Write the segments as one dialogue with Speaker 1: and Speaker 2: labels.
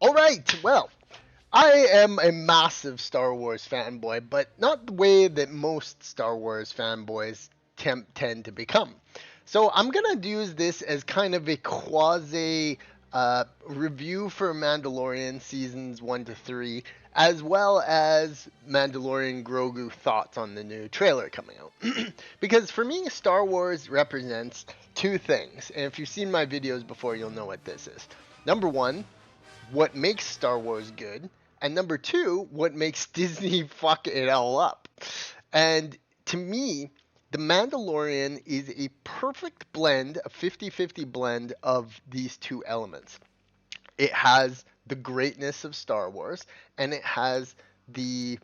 Speaker 1: All right, well, I am a massive Star Wars fanboy, but not the way that most Star Wars fanboys tend to become. So I'm gonna use this as kind of a quasi review for Mandalorian seasons 1 to 3, as well as Mandalorian Grogu thoughts on the new trailer coming out. Because for me, Star Wars represents two things, and if you've seen my videos before, you'll know what this is. Number one, what makes Star Wars good, and number two, what makes Disney fuck it all up. And to me, The Mandalorian is a perfect blend, a 50-50 blend of these two elements. It has the greatness of Star Wars, and it has the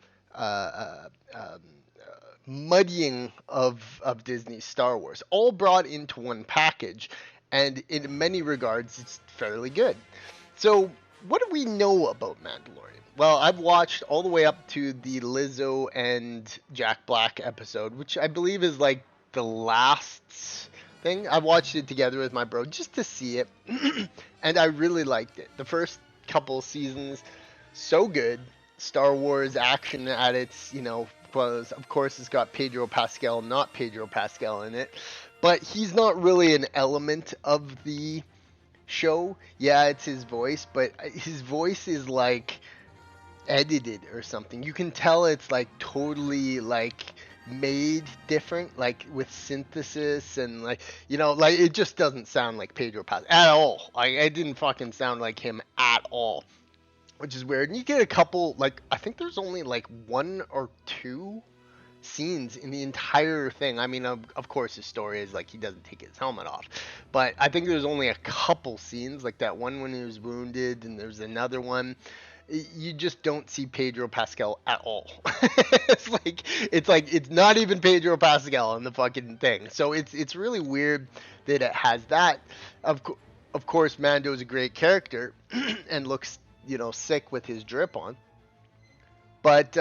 Speaker 1: muddying of Disney's Star Wars, all brought into one package. And in many regards, it's fairly good. So, what do we know about Mandalorian? Well, I've watched all the way up to the Lizzo and Jack Black episode, which I believe is like the last thing. I watched it together with my bro just to see it, and I really liked it. The first couple seasons, so good. Star Wars action at its, was, of course, it's got Pedro Pascal, not Pedro Pascal in it, but he's not really an element of the show. Yeah, it's his voice, but his voice is like edited or something. You can tell it's like totally like made different, like with synthesis and like like it just doesn't sound like Pedro Pascal at all. Like it didn't fucking sound like him at all, which is weird. And you get a couple, like I think there's only like one or two scenes in the entire thing. I mean, of course, his story is like he doesn't take his helmet off, but I think there's only a couple scenes, like that one when he was wounded, and there's another one. You just don't see Pedro Pascal at all. it's not even Pedro Pascal in the fucking thing. So it's really weird that it has that. Of course, Mando's a great character and looks sick with his drip on, but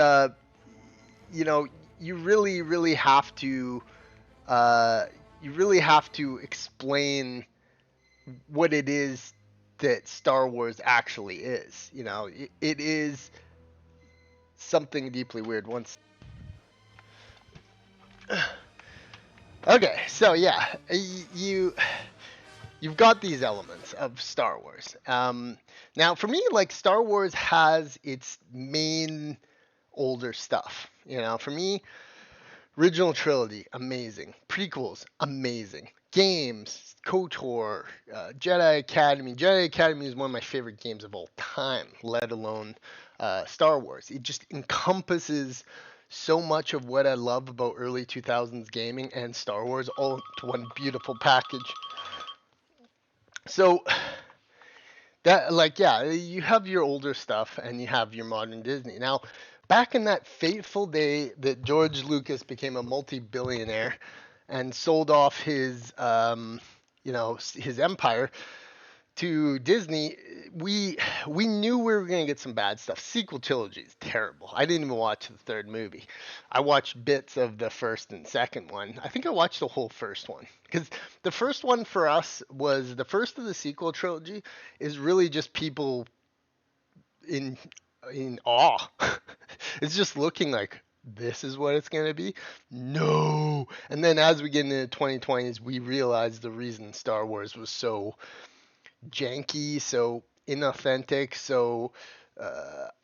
Speaker 1: you know, you really have to explain what it is that Star Wars actually is. It is something deeply weird. Once, okay, so yeah, you've got these elements of Star Wars. Now, for me, like Star Wars has its main older stuff. For me, original trilogy, amazing. Prequels, amazing. Games, KOTOR, Jedi Academy. Jedi Academy is one of my favorite games of all time, let alone Star Wars. It just encompasses so much of what I love about early 2000s gaming and Star Wars all to one beautiful package. So that, like, yeah, you have your older stuff and you have your modern Disney. Now, back in that fateful day that George Lucas became a multi-billionaire and sold off his empire to Disney, we knew we were going to get some bad stuff. Sequel trilogy is terrible. I didn't even watch the third movie. I watched bits of the first and second one. I think I watched the whole first one because the first one for us was the first of the sequel trilogy is really just people in awe. It's just looking like this is what it's going to be. No. And then as we get into the 2020s, we realize the reason Star Wars was so janky, so inauthentic, so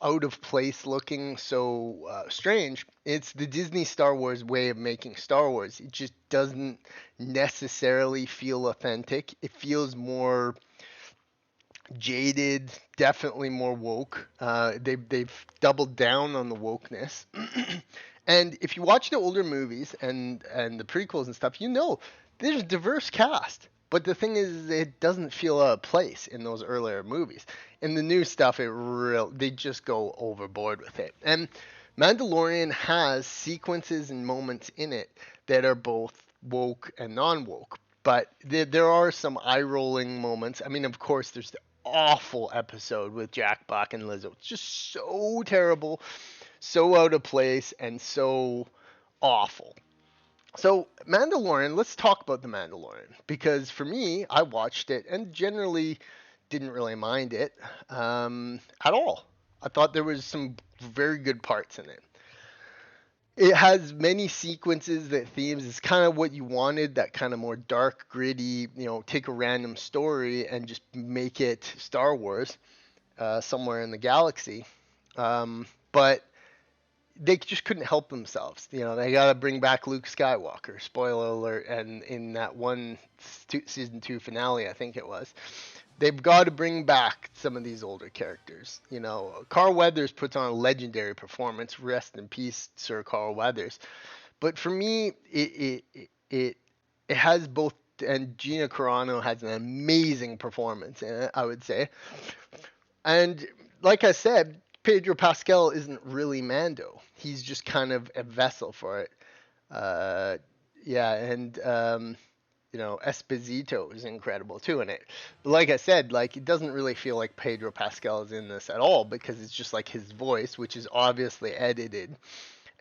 Speaker 1: out of place looking, so strange. It's the Disney Star Wars way of making Star Wars. It just doesn't necessarily feel authentic. It feels more jaded, definitely more woke. They've doubled down on the wokeness. And if you watch the older movies and the prequels and stuff, there's a diverse cast. But the thing is, it doesn't feel out of place in those earlier movies. In the new stuff, they just go overboard with it. And Mandalorian has sequences and moments in it that are both woke and non-woke. But there are some eye-rolling moments. I mean, of course, there's the awful episode with Jack Black and Lizzo. It's just so terrible, so out of place, and so awful. So, Mandalorian, let's talk about The Mandalorian. Because for me, I watched it and generally didn't really mind it at all. I thought there was some very good parts in it. It has many sequences that themes is kind of what you wanted, that kind of more dark, gritty, take a random story and just make it Star Wars somewhere in the galaxy. But they just couldn't help themselves. They got to bring back Luke Skywalker. Spoiler alert! And in that one season two finale, I think it was, they've got to bring back some of these older characters. Carl Weathers puts on a legendary performance. Rest in peace, Sir Carl Weathers. But for me, it has both. And Gina Carano has an amazing performance in it, I would say. And like I said, Pedro Pascal isn't really Mando. He's just kind of a vessel for it. Uh, yeah, and Esposito is incredible too in it. But like I said, like it doesn't really feel like Pedro Pascal is in this at all because it's just like his voice, which is obviously edited,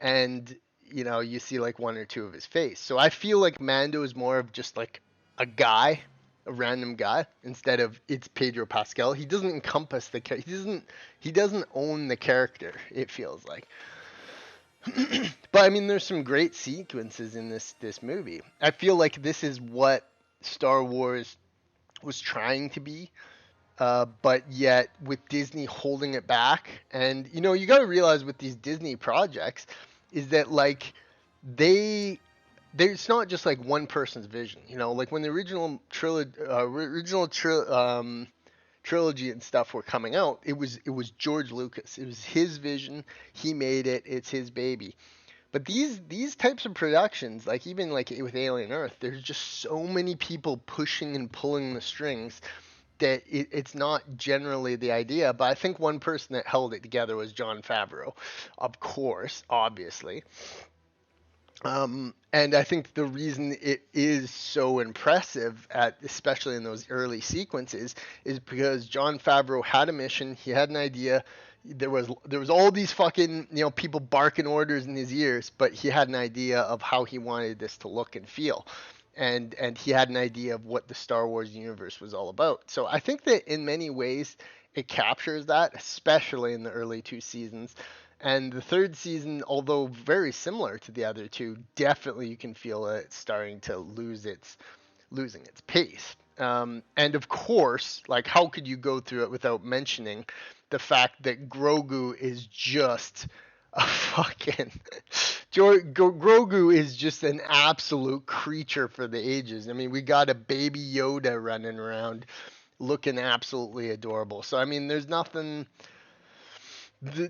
Speaker 1: and you see like one or two of his face. So I feel like Mando is more of just like a guy, a random guy, instead of it's Pedro Pascal. He doesn't encompass the character. He doesn't own the character. It feels like. But I mean, there's some great sequences in this movie. I feel like this is what Star Wars was trying to be, but yet with Disney holding it back. And you got to realize with these Disney projects is that like they it's not just like one person's vision. Like when the trilogy and stuff were coming out, it was George Lucas. It was his vision. He made it. It's his baby. But these types of productions, like even like with Alien Earth, there's just so many people pushing and pulling the strings that it's not generally the idea. But I think one person that held it together was Jon Favreau, of course, obviously. And I think the reason it is so impressive, especially in those early sequences, is because Jon Favreau had a mission. He had an idea. There was all these fucking people barking orders in his ears, but he had an idea of how he wanted this to look and feel, and he had an idea of what the Star Wars universe was all about. So I think that in many ways it captures that, especially in the early two seasons. And the third season, although very similar to the other two, definitely you can feel it starting to losing its pace. And of course, like how could you go through it without mentioning the fact that Grogu is just a fucking Grogu is just an absolute creature for the ages. I mean, we got a baby Yoda running around looking absolutely adorable. So I mean, there's nothing. The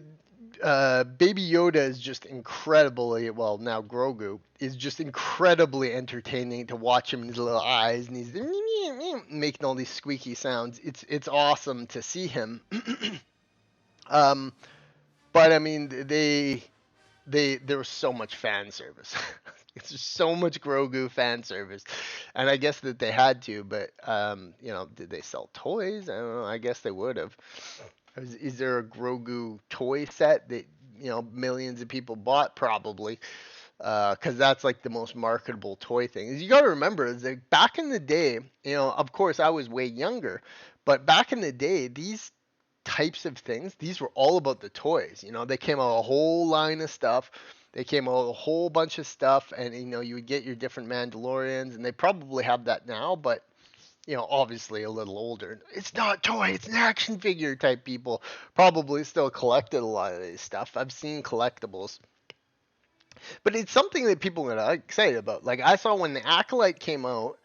Speaker 1: Baby Yoda is just incredibly well. Now Grogu is just incredibly entertaining to watch him in his little eyes, and he's making all these squeaky sounds. It's awesome to see him. um, but I mean, there was so much fan service. It's just so much Grogu fan service, and I guess that they had to. But did they sell toys? I don't know. I guess they would have. Is there a Grogu toy set that millions of people bought? Probably, because that's like the most marketable toy thing. You got to remember, is that back in the day, of course I was way younger, but back in the day, these types of things, these were all about the toys. They came out a whole line of stuff. They came out a whole bunch of stuff, and you would get your different Mandalorians, and they probably have that now, but obviously a little older. It's not a toy, it's an action figure type people. Probably still collected a lot of this stuff. I've seen collectibles. But it's something that people are excited about. Like I saw when the Acolyte came out,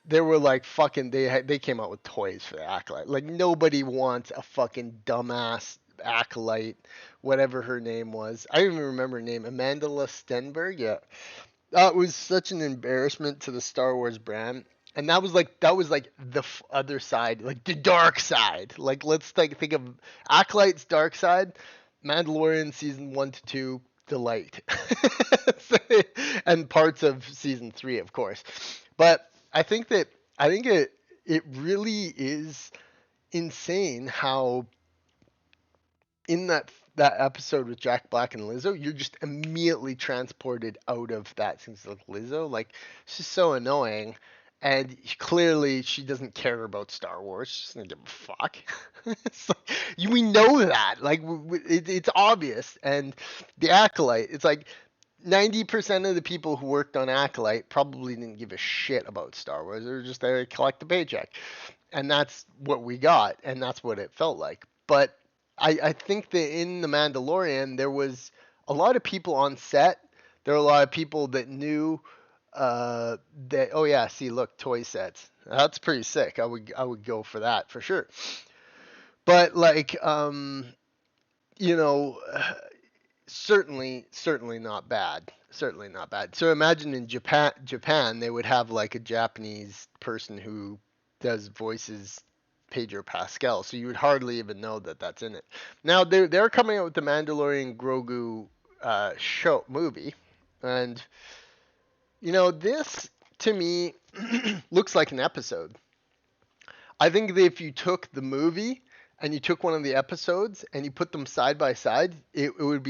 Speaker 1: they were like fucking they came out with toys for the Acolyte. Like nobody wants a fucking dumbass Acolyte, whatever her name was. I don't even remember her name. Amanda Stenberg, yeah. That was such an embarrassment to the Star Wars brand. And that was like the other side, like the dark side. Like let's think of Acolyte's dark side, Mandalorian season 1 to 2 delight. And parts of season 3 of course. But I think it really is insane how in that episode with Jack Black and Lizzo, you're just immediately transported out of that since like Lizzo, like she's so annoying, and clearly she doesn't care about Star Wars. She doesn't give a fuck. It's like, we know that. Like it's obvious. And the Acolyte, it's like 90% of the people who worked on Acolyte probably didn't give a shit about Star Wars. They were just there to collect the paycheck. And that's what we got, and that's what it felt like. But I think that in The Mandalorian, there was a lot of people on set. There were a lot of people that knew that, oh yeah, see, look, toy sets. That's pretty sick. I would go for that for sure. But like, you know, certainly not bad. Certainly not bad. So imagine in Japan they would have like a Japanese person who does voices Pedro Pascal, so you would hardly even know that that's in it. Now they're coming out with the Mandalorian Grogu show movie, and this to me looks like an episode. I think that if you took the movie and you took one of the episodes and you put them side by side, it would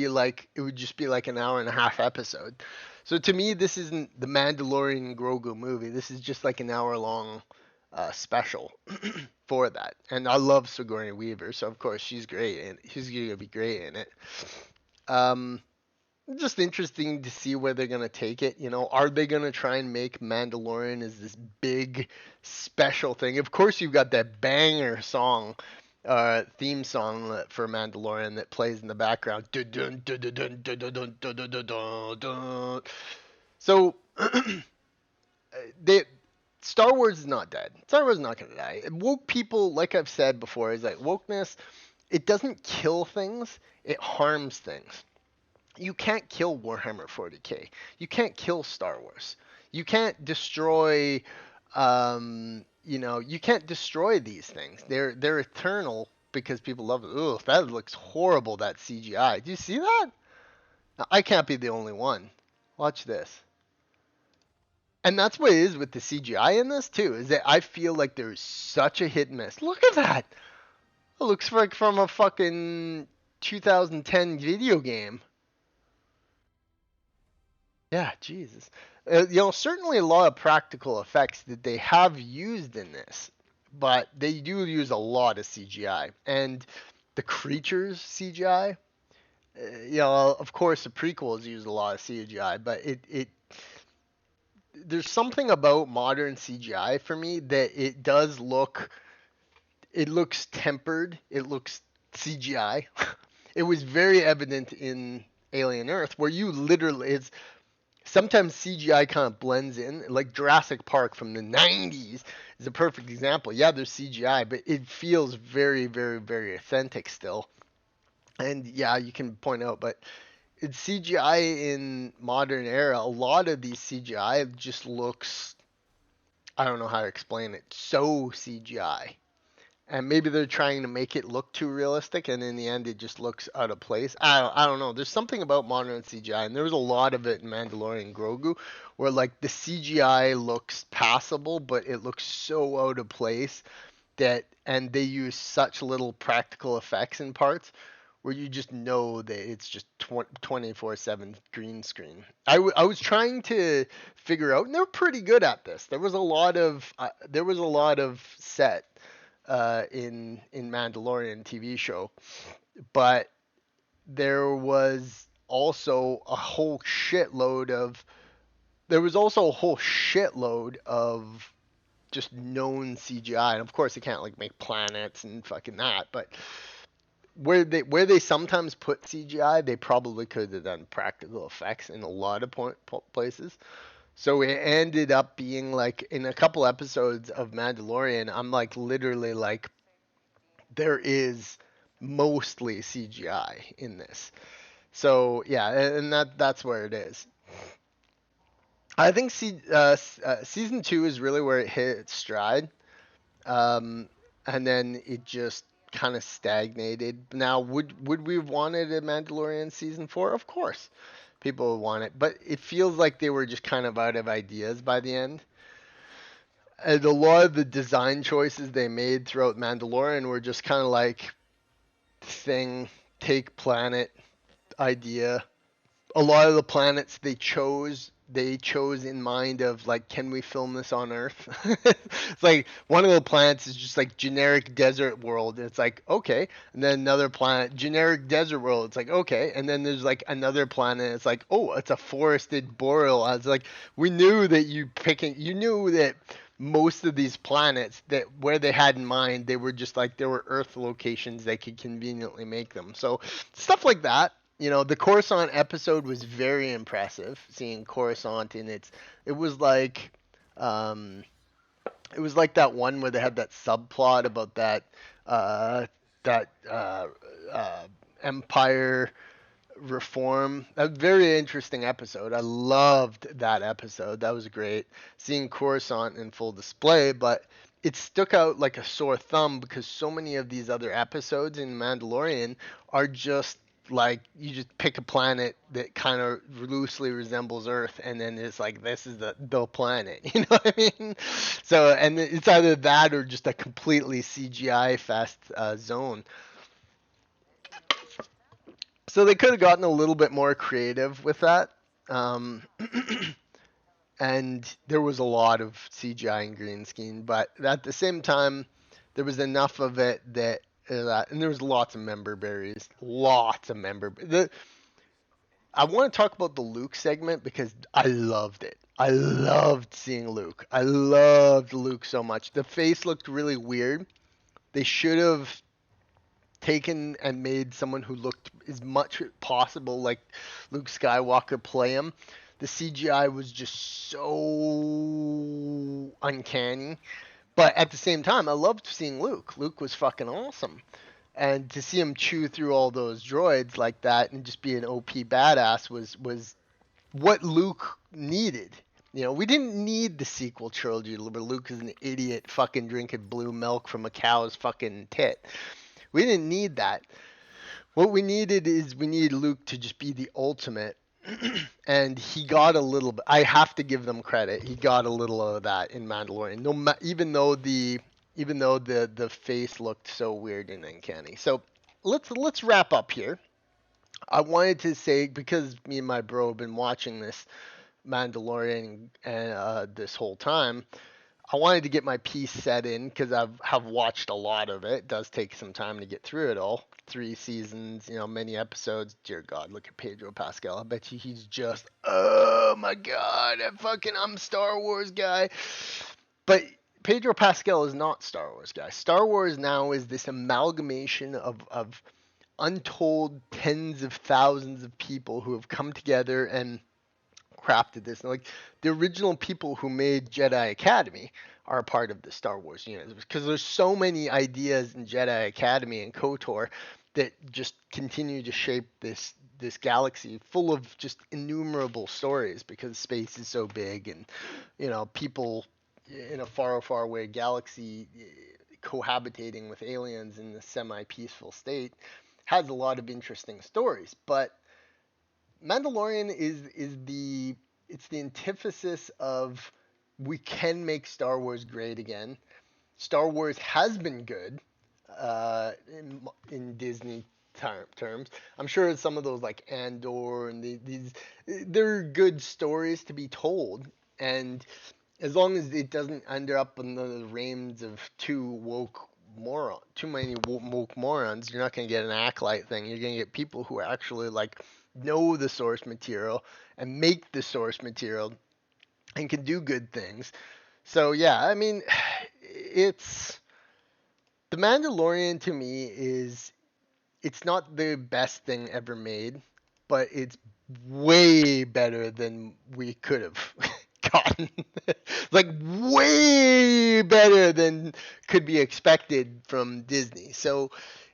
Speaker 1: just be like an hour and a half episode. So to me, this isn't the Mandalorian Grogu movie. This is just like an hour long special for that. And I love Sigourney Weaver, so of course she's great and she's gonna be great in it. Um, just interesting to see where they're gonna take it. Are they gonna try and make Mandalorian as this big special thing? Of course, you've got that banger song, theme song for Mandalorian that plays in the background. Dun, dun, dun, dun, dun, dun, dun, dun, dun, dun, dun, dun. So they Star Wars is not dead. Star Wars is not gonna die. Woke people, like I've said before, is like wokeness. It doesn't kill things; it harms things. You can't kill Warhammer 40K. You can't kill Star Wars. You can't destroy you can't destroy these things. They're eternal because people love it. Ugh, that looks horrible, that CGI. Do you see that? Now, I can't be the only one. Watch this. And that's what it is with the CGI in this too, is that I feel like there's such a hit and miss. Look at that. It looks like from a fucking 2010 video game. Yeah, Jesus. Certainly a lot of practical effects that they have used in this, but they do use a lot of CGI. And the creatures CGI, of course the prequels use a lot of CGI, but there's something about modern CGI for me that it looks tempered, it looks CGI. It was very evident in Alien Earth where you literally it's sometimes CGI kind of blends in. Like Jurassic Park from the 90s is a perfect example. Yeah, there's CGI, but it feels very, very, very authentic still. And yeah, you can point out, but it's CGI in modern era. A lot of these CGI just looks, I don't know how to explain it, so CGI. And maybe they're trying to make it look too realistic, and in the end, it just looks out of place. I don't know. There's something about modern CGI, and there was a lot of it in Mandalorian Grogu, where like the CGI looks passable, but it looks so out of place and they use such little practical effects in parts, where you just know that it's just 24/7 green screen. I was trying to figure out, and they're pretty good at this. There was a lot of set in Mandalorian TV show, but also a whole shitload of there was also a whole shitload of just known CGI, and of course they can't like make planets and fucking that, but where they sometimes put CGI, they probably could have done practical effects in a lot of places. So it ended up being like in a couple episodes of Mandalorian, I'm like literally like there is mostly CGI in this. So yeah, and that's where it is. I think season two is really where it hit its stride, um, and then it just kind of stagnated. Now, would we have wanted a Mandalorian season four? Of course, people would want it, but it feels like they were just kind of out of ideas by the end. And a lot of the design choices they made throughout Mandalorian were just kind of like thing, take planet idea. A lot of the planets they chose they chose in mind of like, can we film this on Earth? It's like one of the planets is just like generic desert world. It's like okay, and then another planet, generic desert world. It's like okay, and then there's like another planet. It's like oh, it's a forested boreal. I was like, we knew that you knew that most of these planets that where they had in mind, they were just like there were Earth locations they could conveniently make them. So stuff like that. The Coruscant episode was very impressive. Seeing Coruscant in it was like, um, it was like that one where they had that subplot about uh, that uh, Empire reform. A very interesting episode. I loved that episode. That was great. Seeing Coruscant in full display, but it stuck out like a sore thumb because so many of these other episodes in Mandalorian are just like you just pick a planet that kind of loosely resembles Earth, and then it's like this is the planet. You know what I mean? So, and it's either that or just a completely CGI fest zone. So they could have gotten a little bit more creative with that. Um, and there was a lot of CGI and green screen, but at the same time, there was enough of it and there was lots of member berries, lots of member. I want to talk about the Luke segment because I loved it. I loved seeing Luke. I loved Luke so much. The face looked really weird. They should have taken and made someone who looked as much as possible like Luke Skywalker play him. The CGI was just so uncanny. But at the same time, I loved seeing Luke. Luke was fucking awesome. And to see him chew through all those droids like that and just be an OP badass was what Luke needed. We didn't need the sequel trilogy where Luke is an idiot fucking drinking blue milk from a cow's fucking tit. We didn't need that. What we needed is we needed Luke to just be the ultimate. And he got a little bit. I have to give them credit. He got a little of that in Mandalorian. No, even though the face looked so weird and uncanny. So let's wrap up here. I wanted to say because me and my bro have been watching this Mandalorian and this whole time. I wanted to get my piece set in because have watched a lot of it. It does take some time to get through it all. 3 seasons, many episodes. Dear God, look at Pedro Pascal. I bet you he's just, oh my God, I'm Star Wars guy. But Pedro Pascal is not Star Wars guy. Star Wars now is this amalgamation of untold tens of thousands of people who have come together and crafted this. And like the original people who made Jedi Academy are a part of the Star Wars universe because there's so many ideas in Jedi Academy and KOTOR that just continue to shape this galaxy full of just innumerable stories because space is so big and people in a far away galaxy cohabitating with aliens in a semi-peaceful state has a lot of interesting stories. But Mandalorian is the antithesis of we can make Star Wars great again. Star Wars has been good in Disney terms. I'm sure some of those like Andor and these they're good stories to be told, and as long as it doesn't end up in the reins of too many woke morons, you're not going to get an acolyte thing. You're going to get people who actually like know the source material and make the source material and can do good things. So yeah, I mean, it's the Mandalorian to me is it's not the best thing ever made, but it's way better than we could have gotten. Like way better than could be expected from Disney. So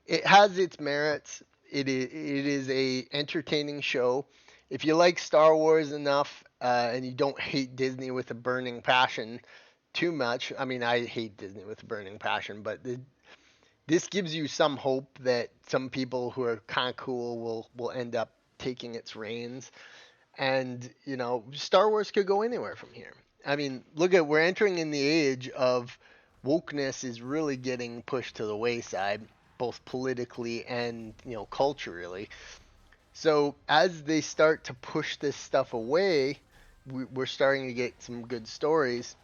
Speaker 1: it has its merits. It is a entertaining show. If you like Star Wars enough and you don't hate Disney with a burning passion too much, I mean I hate Disney with a burning passion, but this gives you some hope that some people who are kind of cool will end up taking its reins. And Star Wars could go anywhere from here. I mean, we're entering in the age of wokeness is really getting pushed to the wayside, both politically and culturally. So as they start to push this stuff away, we're starting to get some good stories.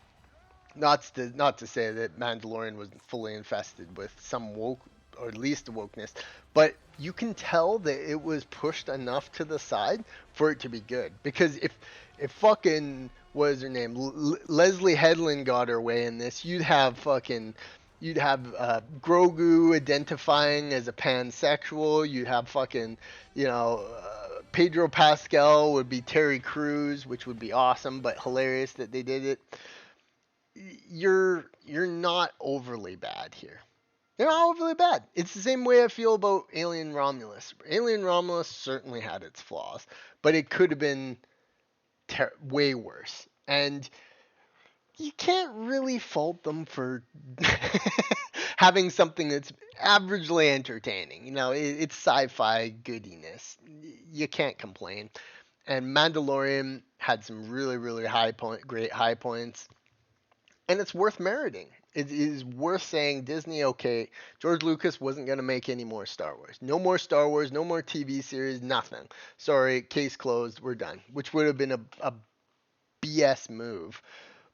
Speaker 1: Not to say that Mandalorian was fully infested with some woke, or at least wokeness, but you can tell that it was pushed enough to the side for it to be good. Because if fucking what is her name, Leslie Headland got her way in this, you'd have Grogu identifying as a pansexual. You'd have fucking Pedro Pascal would be Terry Crews, which would be awesome, but hilarious that they did it. You're not overly bad here. They're not overly bad. It's the same way I feel about Alien Romulus. Alien Romulus certainly had its flaws, but it could have been way worse. And you can't really fault them for having something that's averagely entertaining. It's sci-fi goodiness. You can't complain. And Mandalorian had some really, really great high points, and it's worth meriting. It is worth saying Disney, okay, George Lucas wasn't going to make any more Star Wars. No more Star Wars, no more TV series, nothing. Sorry, case closed, we're done. Which would have been a BS move.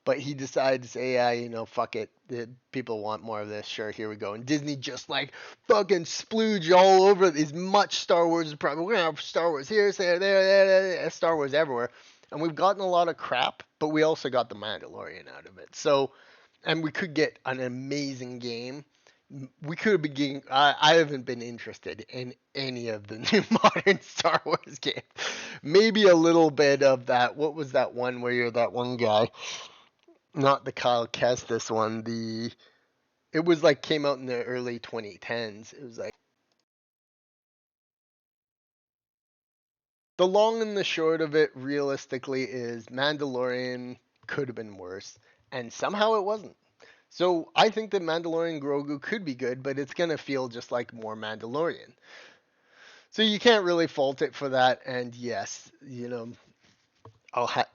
Speaker 1: But he decided to say, yeah, fuck it. The people want more of this. Sure, here we go. And Disney just like fucking splooge all over as much Star Wars as probably. We're going to have Star Wars here, there, Star Wars everywhere. And we've gotten a lot of crap, but we also got the Mandalorian out of it. So, and we could get an amazing game. We could have been getting. I haven't been interested in any of the new modern Star Wars games. Maybe a little bit of that. What was that one where you're that one guy? Not the Kyle Kestis one. It was like came out in the early 2010s. It was like the long and the short of it realistically is Mandalorian could have been worse, and somehow it wasn't. So I think that Mandalorian Grogu could be good, but it's gonna feel just like more Mandalorian. So you can't really fault it for that. And yes, I'll ha-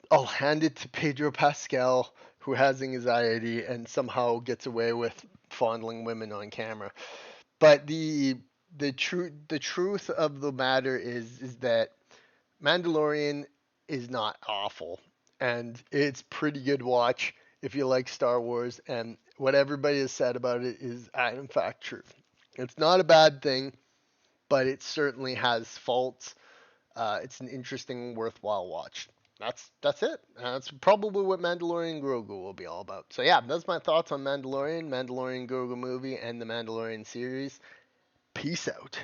Speaker 1: I'll hand it to Pedro Pascal, who has anxiety and somehow gets away with fondling women on camera. But the truth of the matter is that Mandalorian is not awful, and it's pretty good watch if you like Star Wars. And what everybody has said about it is, in fact, true. It's not a bad thing, but it certainly has faults. It's an interesting, worthwhile watch. That's it. That's probably what Mandalorian Grogu will be all about. So yeah, that's my thoughts on Mandalorian Grogu movie, and the Mandalorian series. Peace out.